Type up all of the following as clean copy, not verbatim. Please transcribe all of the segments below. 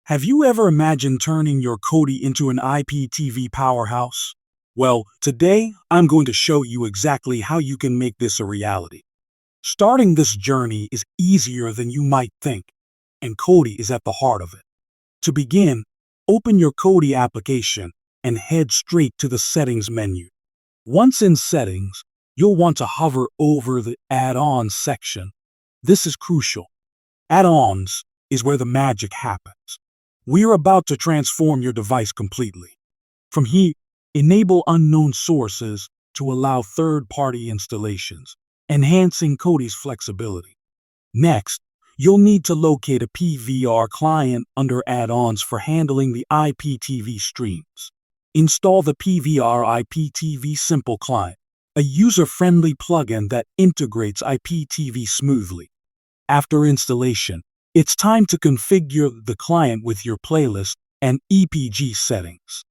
Have you ever imagined turning your Kodi into an IPTV powerhouse? Well, today I'm going to show you exactly how you can make this a reality. Starting this journey is easier than you might think, and Kodi is at the heart of it. To begin, open your Kodi application and head straight to the Settings menu. Once in Settings, you'll want to hover over the Add-ons section. This is crucial. Add-ons is where the magic happens. We're about to transform your device completely. From here, enable unknown sources to allow third-party installations, enhancing Kodi's flexibility. Next, you'll need to locate a PVR client under Add-ons for handling the IPTV streams. Install the PVR IPTV Simple Client, a user-friendly plugin that integrates IPTV smoothly. After installation, it's time to configure the client with your playlist and EPG settings.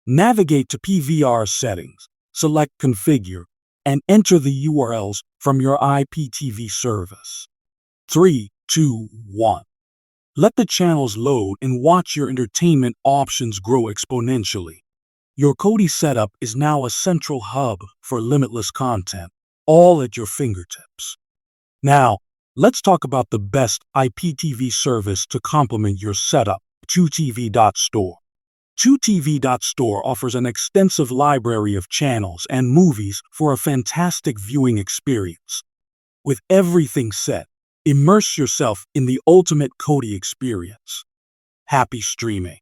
Navigate to PVR settings, select Configure, and enter the URLs from your IPTV service. 3, 2, 1. Let the channels load and watch your entertainment options grow exponentially. Your Kodi setup is now a central hub for limitless content, all at your fingertips. Now, let's talk about the best IPTV service to complement your setup, 2TV.store. 2TV.store offers an extensive library of channels and movies for a fantastic viewing experience. With everything set, immerse yourself in the ultimate Kodi experience. Happy streaming!